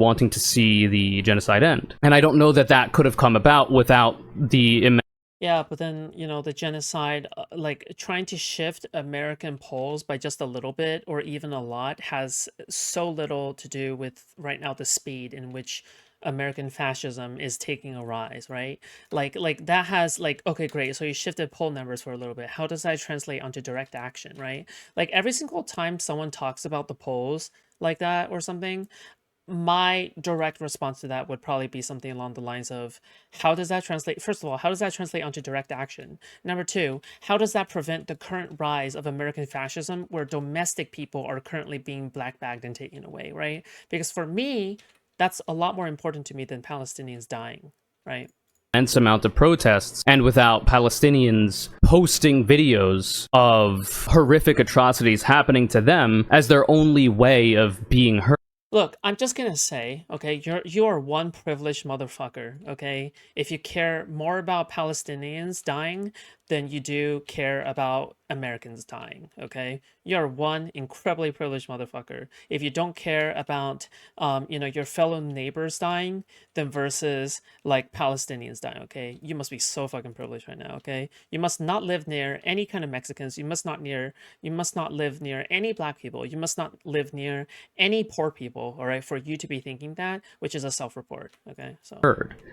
wanting to see the genocide end. And I don't know that that could have come about without the Yeah, but then, the genocide, like trying to shift American polls by just a little bit or even a lot has so little to do with right now the speed in which American fascism is taking a rise, right? Like that has like, okay, great. So you shifted poll numbers for a little bit. How does that translate onto direct action, right? Like every single time someone talks about the polls like that or something, my direct response to that would probably be something along the lines of, how does that translate? First of all, how does that translate onto direct action? Number two, how does that prevent the current rise of American fascism where domestic people are currently being black bagged and taken away, right? Because for me, that's a lot more important to me than Palestinians dying, right? immense amount of protests, and without Palestinians posting videos of horrific atrocities happening to them as their only way of being heard. Look, I'm just gonna say, okay, you are one privileged motherfucker, okay? If you care more about Palestinians dying than you do care about Americans dying, okay? You're one incredibly privileged motherfucker. If you don't care about, your fellow neighbors dying, then versus like Palestinians dying, okay? You must be so fucking privileged right now, okay? You must not live near any kind of Mexicans. You must not live near any black people. You must not live near any poor people, all right, for you to be thinking that, which is a self-report, okay? So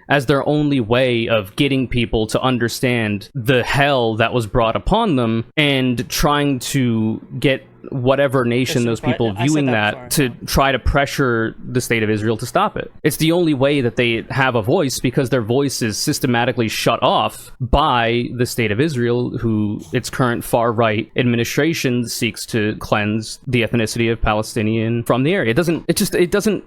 As their only way of getting people to understand the hell that was brought upon them and trying to get whatever nation those people viewing that to try to pressure the state of Israel to stop it. It's the only way that they have a voice, because their voice is systematically shut off by the state of Israel, who its current far-right administration seeks to cleanse the ethnicity of Palestinian from the area. It doesn't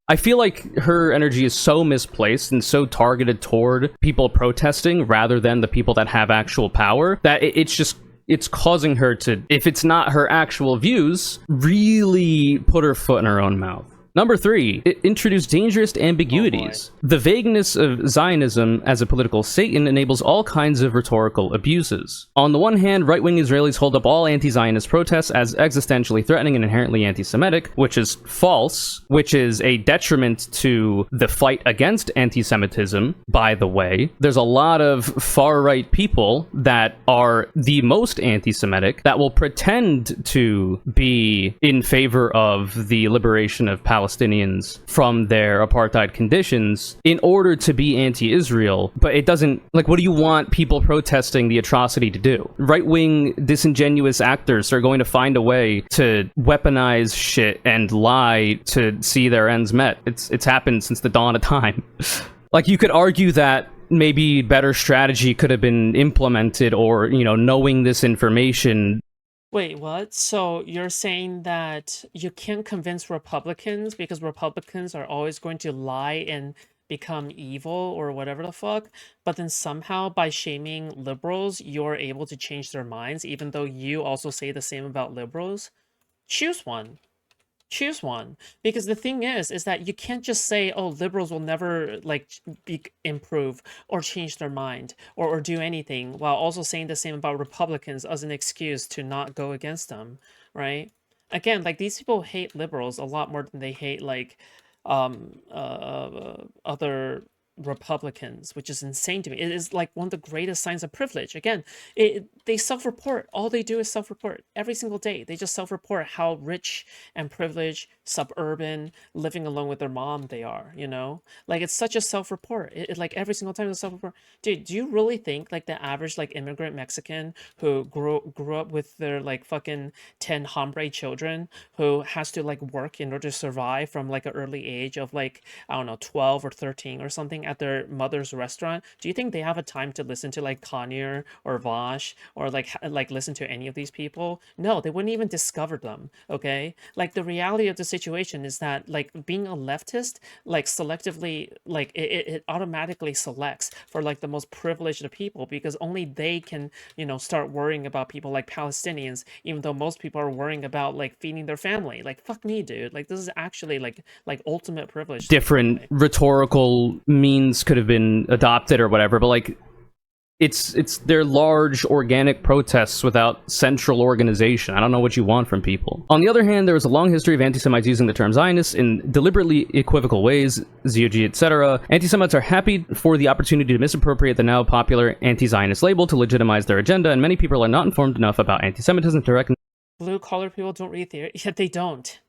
I feel like her energy is so misplaced and so targeted toward people protesting rather than the people that have actual power that it's causing her to, if it's not her actual views, really put her foot in her own mouth. Number 3, it introduced dangerous ambiguities. The vagueness of Zionism as a political Satan enables all kinds of rhetorical abuses. On the one hand, right-wing Israelis hold up all anti-Zionist protests as existentially threatening and inherently anti-Semitic, which is false, which is a detriment to the fight against anti-Semitism, by the way. There's a lot of far-right people that are the most anti-Semitic that will pretend to be in favor of the liberation of Palestinians from their apartheid conditions in order to be anti-Israel, but it doesn't, like, what do you want people protesting the atrocity to do? Right-wing disingenuous actors are going to find a way to weaponize shit and lie to see their ends met. It's happened since the dawn of time. Like, you could argue that maybe better strategy could have been implemented, or, knowing this information. Wait, what? So you're saying that you can't convince Republicans because Republicans are always going to lie and become evil or whatever the fuck, but then somehow by shaming liberals, you're able to change their minds, even though you also say the same about liberals? Choose one. Choose one. Because the thing is that you can't just say, oh, liberals will never improve or change their mind or do anything, while also saying the same about Republicans as an excuse to not go against them, right? Again, like, these people hate liberals a lot more than they hate other Republicans, which is insane to me. It is like one of the greatest signs of privilege. Again, they self-report. All they do is self-report every single day. They just self-report how rich and privileged, suburban, living alone with their mom they are, Like, it's such a self-report. Like, every single time it's self-report. Dude, do you really think like the average like immigrant Mexican who grew up with their like fucking 10 hombre children, who has to like work in order to survive from like an early age of like, I don't know, 12 or 13 or something at their mother's restaurant, do you think they have a time to listen to like Conure or Vaush or like listen to any of these people? No, they wouldn't even discover them, okay? Like, the reality of the situation is that like being a leftist, like selectively, like it automatically selects for like the most privileged of people, because only they can, start worrying about people like Palestinians, even though most people are worrying about like feeding their family. Like, fuck me, dude. Like, this is actually like ultimate privilege. Different rhetorical means could have been adopted or whatever, but like, It's their large organic protests without central organization. I don't know what you want from people. On the other hand, there is a long history of anti-Semites using the term Zionist in deliberately equivocal ways, ZOG, etc. Anti-Semites are happy for the opportunity to misappropriate the now popular anti-Zionist label to legitimize their agenda, and many people are not informed enough about anti-Semitism to recognize. Blue-collar people don't read theory. Yet they don't.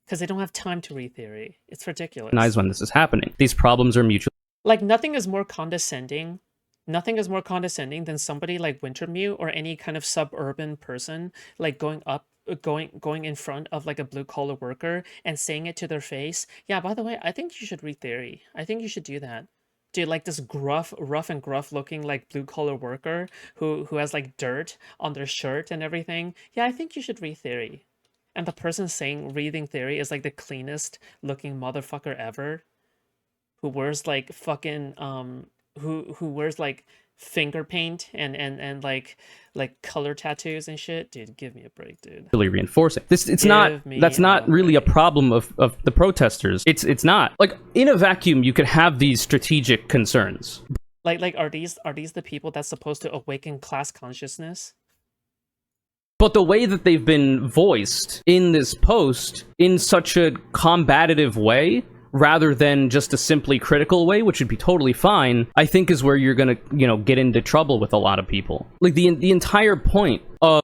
Because they don't have time to read theory. It's ridiculous. When this is happening. These problems are mutual. Like, nothing is more condescending. Nothing is more condescending than somebody like Wintermute or any kind of suburban person, like going in front of like a blue-collar worker and saying it to their face. Yeah, by the way, I think you should read theory. I think you should do that. Dude, like this rough and gruff looking like blue-collar worker who has like dirt on their shirt and everything. Yeah, I think you should read theory. And the person saying reading theory is like the cleanest looking motherfucker ever, who wears like fucking who wears like finger paint and like color tattoos and shit. Dude, give me a break, dude. Really reinforcing this. That's not really a problem of the protesters. It's not like in a vacuum you could have these strategic concerns. Like are these the people that's supposed to awaken class consciousness? But the way that they've been voiced in this post in such a combative way, rather than just a simply critical way, which would be totally fine, I think is where you're gonna, get into trouble with a lot of people. Like the entire point of...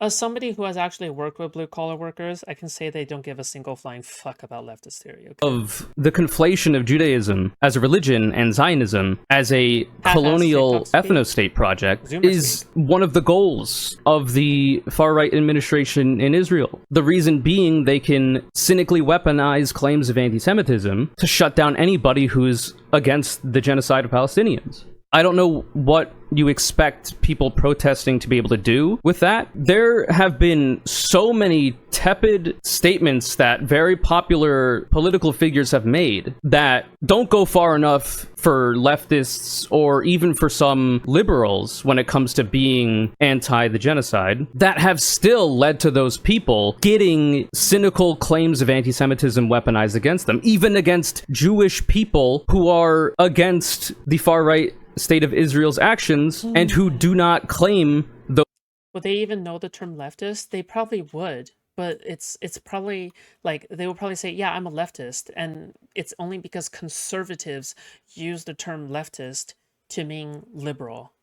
As somebody who has actually worked with blue-collar workers, I can say they don't give a single flying fuck about leftist theory. Okay? Of the conflation of Judaism as a religion and Zionism as a colonial ethno-state project is one of the goals of the far-right administration in Israel. The reason being they can cynically weaponize claims of anti-Semitism to shut down anybody who's against the genocide of Palestinians. I don't know what you expect people protesting to be able to do with that. There have been so many tepid statements that very popular political figures have made that don't go far enough for leftists or even for some liberals when it comes to being anti the genocide, that have still led to those people getting cynical claims of anti-Semitism weaponized against them, even against Jewish people who are against the far-right state of Israel's actions and who do not claim the... Would they even know the term leftist? They probably would, but it's probably like they will probably say, yeah, I'm a leftist, and it's only because conservatives use the term leftist to mean liberal.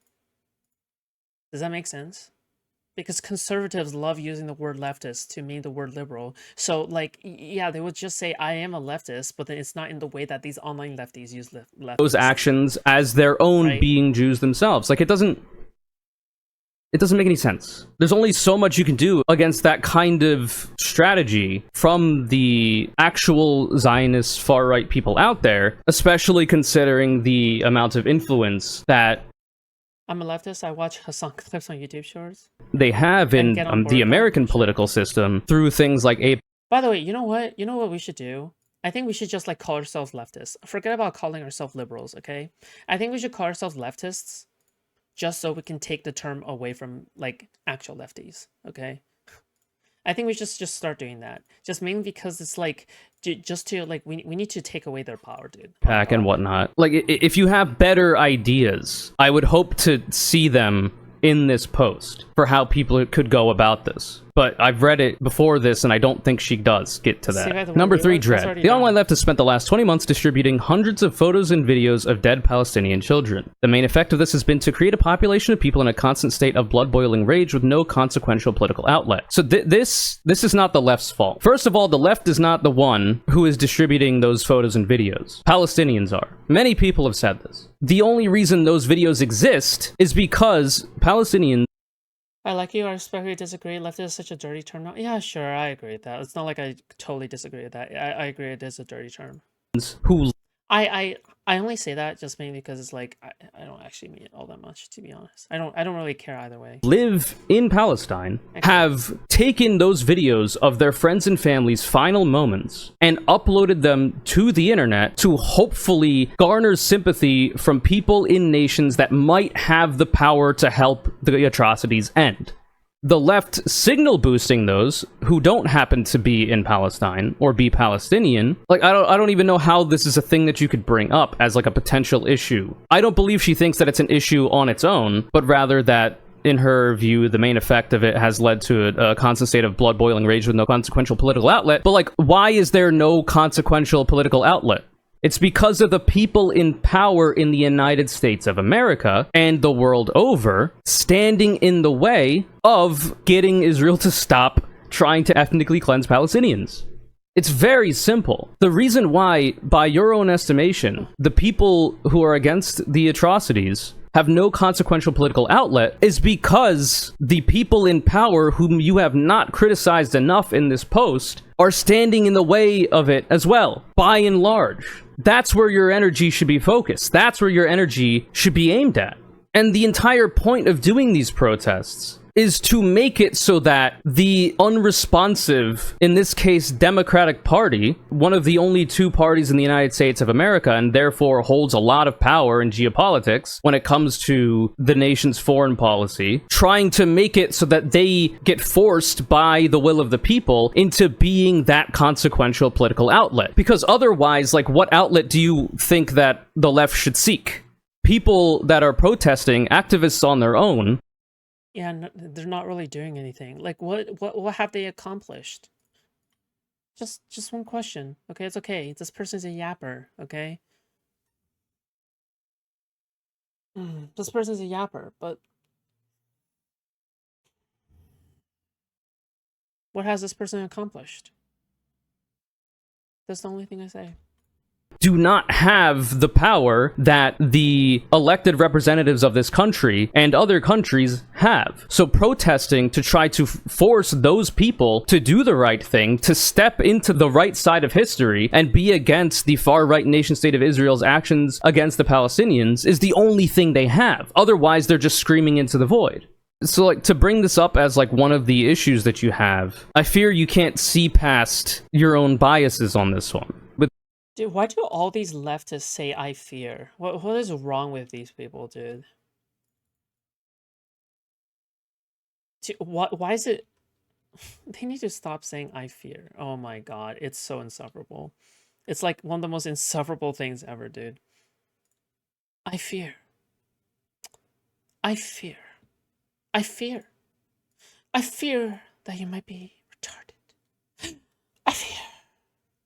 Does that make sense? Because conservatives love using the word leftist to mean the word liberal. So, like, yeah, they would just say, I am a leftist, but then it's not in the way that these online lefties use leftist. Those actions as their own, right? Being Jews themselves. Like, it doesn't make any sense. There's only so much you can do against that kind of strategy from the actual Zionist far-right people out there, especially considering the amount of influence that... I'm a leftist. I watch Hassan clips on YouTube Shorts. They have in the American political system through things like apathy. By the way, you know what? You know what we should do? I think we should just like call ourselves leftists. Forget about calling ourselves liberals, okay? I think we should call ourselves leftists just so we can take the term away from like actual lefties, okay? I think we should just start doing that. Just mainly because it's like, just to like, we need to take away their power, dude. Pack and whatnot. Like, if you have better ideas, I would hope to see them in this post for how people could go about this. But I've read it before this, and I don't think she does get to that. Number 3, Dread. The online left has spent the last 20 months distributing hundreds of photos and videos of dead Palestinian children. The main effect of this has been to create a population of people in a constant state of blood-boiling rage with no consequential political outlet. So this is not the left's fault. First of all, the left is not the one who is distributing those photos and videos. Palestinians are. Many people have said this. The only reason those videos exist is because Palestinians... I like you. I respectfully disagree. Leftist is such a dirty term. No, yeah, sure, I agree with that. It's not like I totally disagree with that. I agree it is a dirty term. Who... I only say that just mainly because it's like I don't actually mean it all that much, to be honest. I don't really care either way. Live in Palestine, have taken those videos of their friends and family's final moments and uploaded them to the internet to hopefully garner sympathy from people in nations that might have the power to help the atrocities end. the left signal boosting those who don't happen to be in Palestine or be Palestinian. Like, I don't even know how this is a thing that you could bring up as like a potential issue. I don't believe she thinks that it's an issue on its own, but rather that in her view, the main effect of it has led to a constant state of blood-boiling rage with no consequential political outlet. But like, why is there no consequential political outlet? It's because of the people in power in the United States of America and the world over standing in the way of getting Israel to stop trying to ethnically cleanse Palestinians. It's very simple. The reason why, by your own estimation, the people who are against the atrocities have no consequential political outlet is because the people in power whom you have not criticized enough in this post are standing in the way of it as well, by and large. That's where your energy should be focused. That's where your energy should be aimed at. And the entire point of doing these protests is to make it so that the unresponsive, in this case, Democratic Party, one of the only two parties in the United States of America, and therefore holds a lot of power in geopolitics when it comes to the nation's foreign policy, trying to make it so that they get forced by the will of the people into being that consequential political outlet. Because otherwise, like, what outlet do you think that the left should seek? People that are protesting, activists on their own, Yeah, they're not really doing anything. Like, what have they accomplished? Just one question. Okay, it's okay. This person's a yapper. Okay. This person's a yapper, but what has this person accomplished? That's the only thing I say. Do not have the power that the elected representatives of this country and other countries have. So protesting to try to force those people to do the right thing, to step into the right side of history and be against the far-right nation-state of Israel's actions against the Palestinians is the only thing they have. Otherwise, they're just screaming into the void. So, like, to bring this up as, like, one of the issues that you have, I fear you can't see past your own biases on this one. Dude, why do all these leftists say I fear? What is wrong with these people, dude? Why is it... They need to stop saying I fear. Oh my god, it's so insufferable. It's like one of the most insufferable things ever, dude. I fear. I fear. I fear. I fear that you might be retarded. I fear.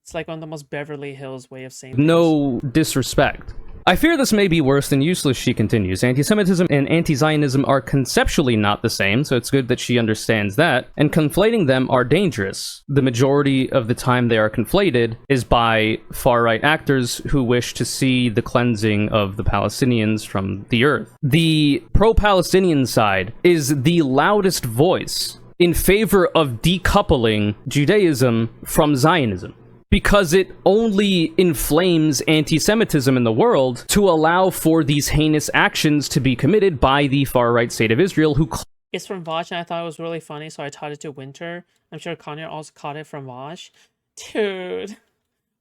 It's like one of the most Beverly Hills way of saying things. No disrespect. I fear this may be worse than useless, she continues. Anti-Semitism and anti-Zionism are conceptually not the same, so it's good that she understands that, and conflating them are dangerous. The majority of the time they are conflated is by far-right actors who wish to see the cleansing of the Palestinians from the earth. The pro-Palestinian side is the loudest voice in favor of decoupling Judaism from Zionism, because it only inflames anti-Semitism in the world to allow for these heinous actions to be committed by the far-right state of Israel, who... It's from Vaush, and I thought it was really funny, so I taught it to Winter. I'm sure Conure also caught it from Vaush. Dude,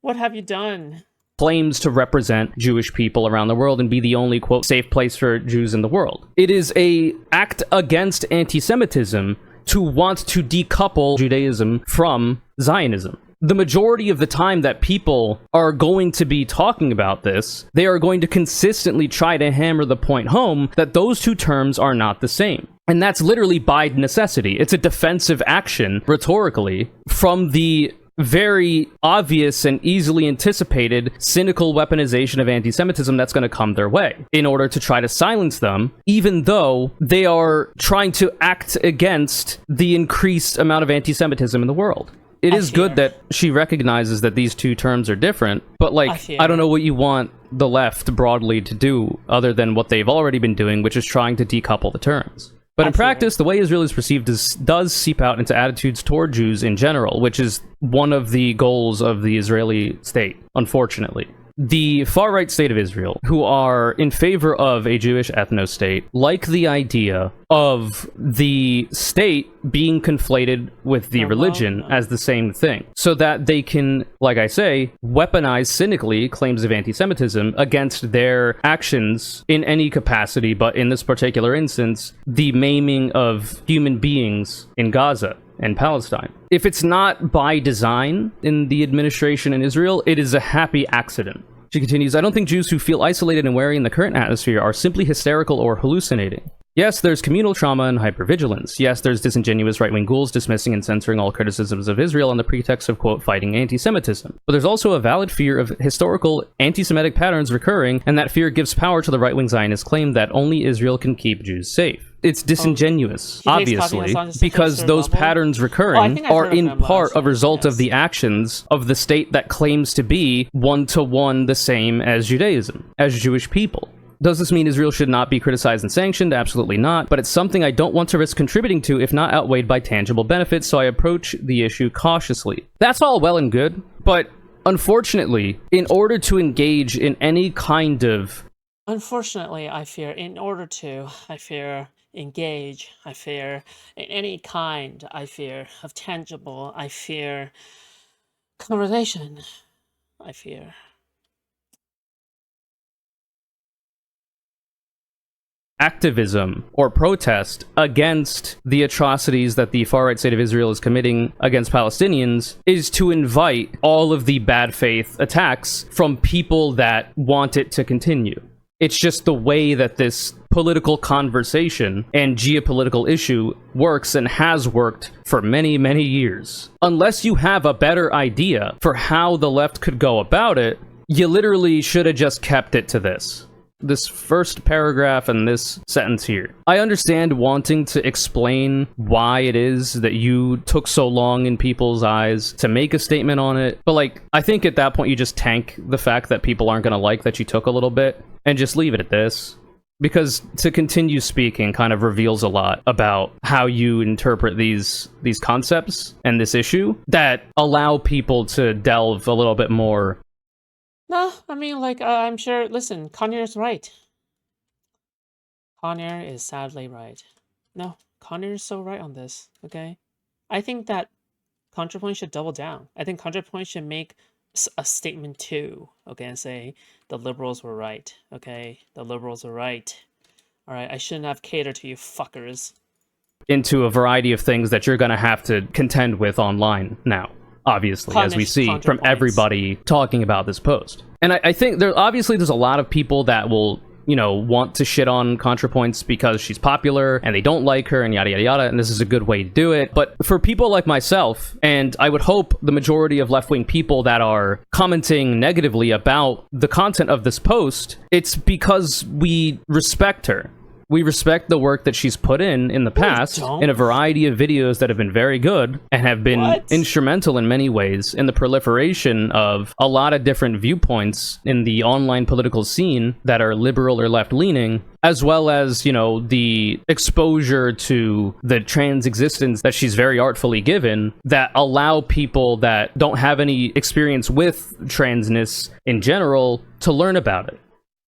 what have you done? Claims to represent Jewish people around the world and be the only, quote, safe place for Jews in the world. It is a act against anti-Semitism to want to decouple Judaism from Zionism. The majority of the time that people are going to be talking about this, they are going to consistently try to hammer the point home that those two terms are not the same. And that's literally by necessity. It's a defensive action, rhetorically, from the very obvious and easily anticipated cynical weaponization of anti-Semitism that's going to come their way in order to try to silence them, even though they are trying to act against the increased amount of anti-Semitism in the world. It is good that she recognizes that these two terms are different, but, like, I don't know what you want the left broadly to do other than what they've already been doing, which is trying to decouple the terms. But in practice, the way Israel is perceived does seep out into attitudes toward Jews in general, which is one of the goals of the Israeli state, unfortunately. The far-right state of Israel, who are in favor of a Jewish ethno-state, like the idea of the state being conflated with the religion as the same thing, so that they can, like I say, weaponize cynically claims of anti-Semitism against their actions in any capacity, but in this particular instance, the maiming of human beings in Gaza and Palestine. If it's not by design in the administration in Israel, it is a happy accident. She continues, I don't think Jews who feel isolated and wary in the current atmosphere are simply hysterical or hallucinating. Yes, there's communal trauma and hypervigilance. Yes, there's disingenuous right-wing ghouls dismissing and censoring all criticisms of Israel on the pretext of, quote, fighting anti-Semitism. But there's also a valid fear of historical anti-Semitic patterns recurring, and that fear gives power to the right-wing Zionist claim that only Israel can keep Jews safe. It's disingenuous, obviously, because those patterns recurring are in part a result of the actions of the state that claims to be one-to-one the same as Judaism, as Jewish people. Does this mean Israel should not be criticized and sanctioned? Absolutely not, but it's something I don't want to risk contributing to if not outweighed by tangible benefits, so I approach the issue cautiously. That's all well and good, but unfortunately, in order to engage in any kind of... Unfortunately, I fear engage, I fear in any kind, I fear of tangible, I fear conversation, I fear... activism or protest against the atrocities that the far-right state of Israel is committing against Palestinians is to invite all of the bad faith attacks from people that want it to continue. It's just the way that this political conversation and geopolitical issue works and has worked for many, many years. Unless you have a better idea for how the left could go about it, you literally should have just kept it to this first paragraph and this sentence here. I understand wanting to explain why it is that you took so long in people's eyes to make a statement on it, but like, I think at that point you just tank the fact that people aren't going to like that you took a little bit and just leave it at this. Because to continue speaking kind of reveals a lot about how you interpret these concepts and this issue that allow people to delve a little bit more. No, I mean, like, I'm sure, listen, Conure's right. Conure is sadly right. No, Conure is so right on this, okay? I think that ContraPoint should double down. I think ContraPoint should make a statement too, okay, and say, the liberals were right, okay? The liberals were right. All right, I shouldn't have catered to you fuckers. Into a variety of things that you're going to have to contend with online now. Obviously, as we see from everybody talking about this post. And I think there's a lot of people that will, you know, want to shit on ContraPoints because she's popular and they don't like her and yada yada yada, and this is a good way to do it. But for people like myself, and I would hope the majority of left-wing people that are commenting negatively about the content of this post, it's because we respect her. We respect the work that she's put in the past in a variety of videos that have been very good and have been instrumental in many ways in the proliferation of a lot of different viewpoints in the online political scene that are liberal or left-leaning, as well as, you know, the exposure to the trans existence that she's very artfully given that allow people that don't have any experience with transness in general to learn about it.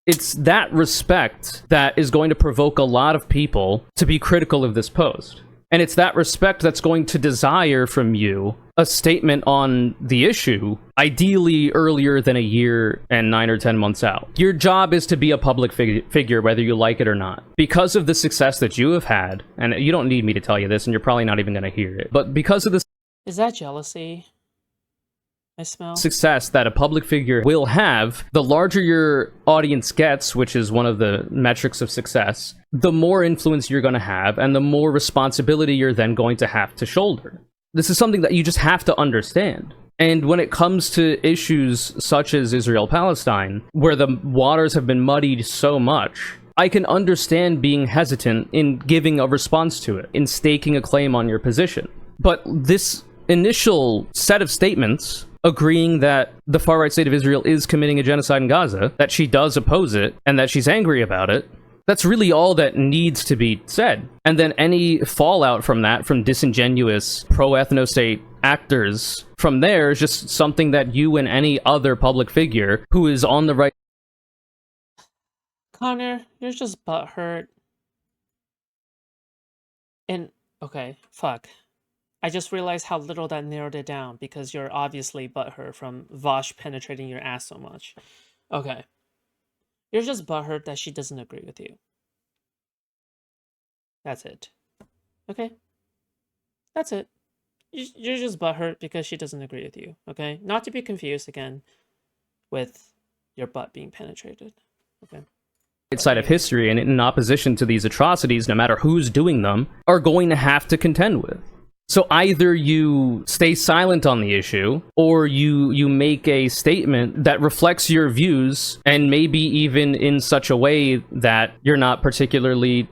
It's that respect that is going to provoke a lot of people to be critical of this post. And it's that respect that's going to desire from you a statement on the issue, ideally earlier than a year and 9 or 10 months out. Your job is to be a public figure, whether you like it or not. Because of the success that you have had, and you don't need me to tell you this, and you're probably not even going to hear it, but because of this... Is that jealousy? I smell success that a public figure will have, the larger your audience gets, which is one of the metrics of success, the more influence you're going to have and the more responsibility you're then going to have to shoulder. This is something that you just have to understand. And when it comes to issues such as Israel-Palestine, where the waters have been muddied so much, I can understand being hesitant in giving a response to it, in staking a claim on your position. But this initial set of statements agreeing that the far-right state of Israel is committing a genocide in Gaza, that she does oppose it, and that she's angry about it, that's really all that needs to be said. And then any fallout from that, from disingenuous pro-ethno-state actors from there is just something that you and any other public figure who is on the right. Connor, you're just butthurt. And, okay, fuck. I just realized how little that narrowed it down because you're obviously butthurt from Vaush penetrating your ass so much. Okay. You're just butthurt that she doesn't agree with you. That's it. Okay? That's it. You're just butthurt because she doesn't agree with you. Okay? Not to be confused again with your butt being penetrated. Okay? Side of history and in opposition to these atrocities, no matter who's doing them, are going to have to contend with. So either you stay silent on the issue, or you make a statement that reflects your views, and maybe even in such a way that you're not particularly,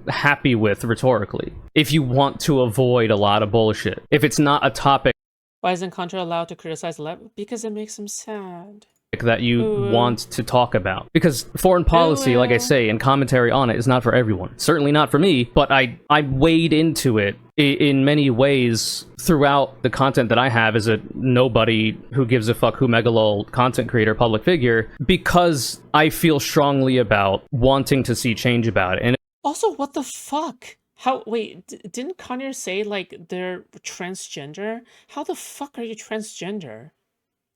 happy with rhetorically. If you want to avoid a lot of bullshit. If it's not a topic... Why isn't Contra allowed to criticize the left? Because it makes him sad. That you want to talk about. Because foreign policy, like I say, and commentary on it is not for everyone. Certainly not for me, but I wade into it in many ways throughout the content that I have as a nobody who gives a fuck who megalol content creator, public figure, because I feel strongly about wanting to see change about it. And also, what the fuck? How, wait, didn't Conure say, like, they're transgender? How the fuck are you transgender?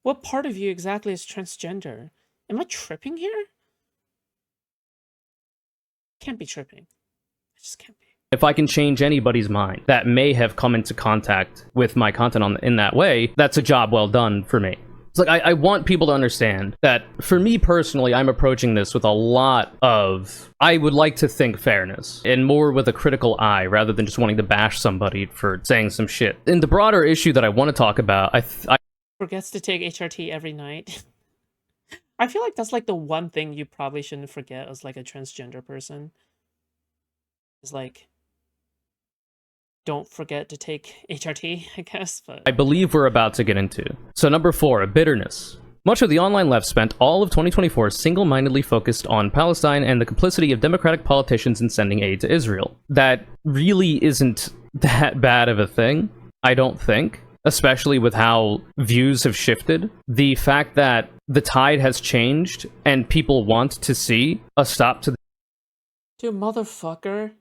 What part of you exactly is transgender? Am I tripping here? Can't be tripping. I just can't be. If I can change anybody's mind that may have come into contact with my content in that way, that's a job well done for me. It's like, I want people to understand that, for me personally, I'm approaching this with a lot of, I would like to think, fairness, and more with a critical eye, rather than just wanting to bash somebody for saying some shit. In the broader issue that I want to talk about, I forgets to take HRT every night. I feel like that's like the one thing you probably shouldn't forget as like a transgender person. Is like, don't forget to take HRT, I guess. But I believe we're about to get into. So number 4, bitterness. Much of the online left spent all of 2024 single-mindedly focused on Palestine and the complicity of democratic politicians in sending aid to Israel. That really isn't that bad of a thing, I don't think. Especially with how views have shifted. The fact that the tide has changed and people want to see a stop to... Dude, motherfucker.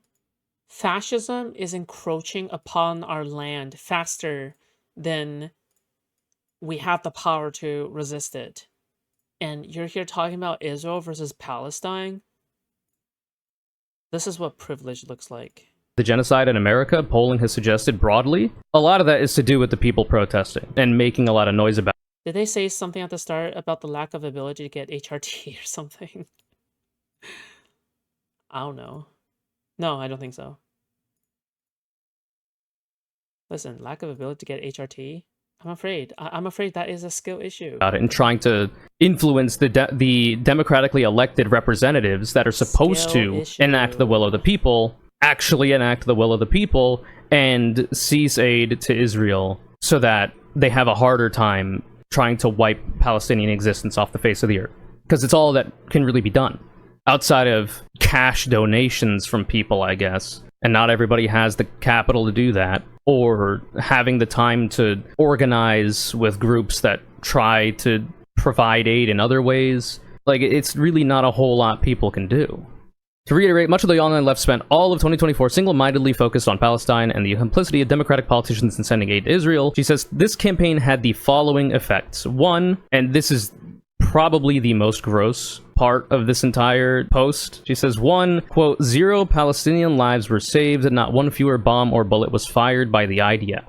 Fascism is encroaching upon our land faster than we have the power to resist it. And you're here talking about Israel versus Palestine? This is what privilege looks like. The genocide in America, polling has suggested broadly, a lot of that is to do with the people protesting and making a lot of noise about it. Did they say something at the start about the lack of ability to get HRT or something? I don't know. No, I don't think so. Listen, lack of ability to get HRT? I'm afraid. I'm afraid that is a skill issue. About it and trying to influence the democratically elected representatives that are supposed to enact the will of the people, actually enact the will of the people, and cease aid to Israel so that they have a harder time trying to wipe Palestinian existence off the face of the earth. Because it's all that can really be done. Outside of cash donations from people, I guess. And not everybody has the capital to do that, or having the time to organize with groups that try to provide aid in other ways. Like, it's really not a whole lot people can do. To reiterate, much of the online left spent all of 2024 single-mindedly focused on Palestine and the complicity of democratic politicians in sending aid to Israel. She says, this campaign had the following effects. 1, and this is probably the most gross part of this entire post. She says, 1, quote, 0 Palestinian lives were saved and not one fewer bomb or bullet was fired by the IDF.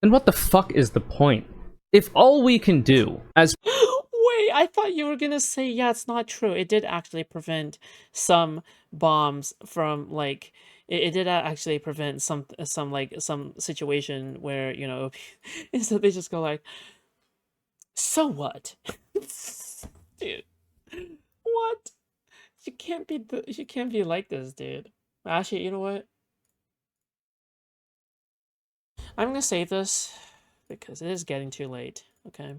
And what the fuck is the point? If all we can do as... Wait, I thought you were gonna say, yeah, it's not true. It did actually prevent some bombs from, like... It did actually prevent some situation where, you know, so they just go like, so what? Dude. What? You can't be like this, dude. Actually, you know what? I'm gonna save this because it is getting too late, okay?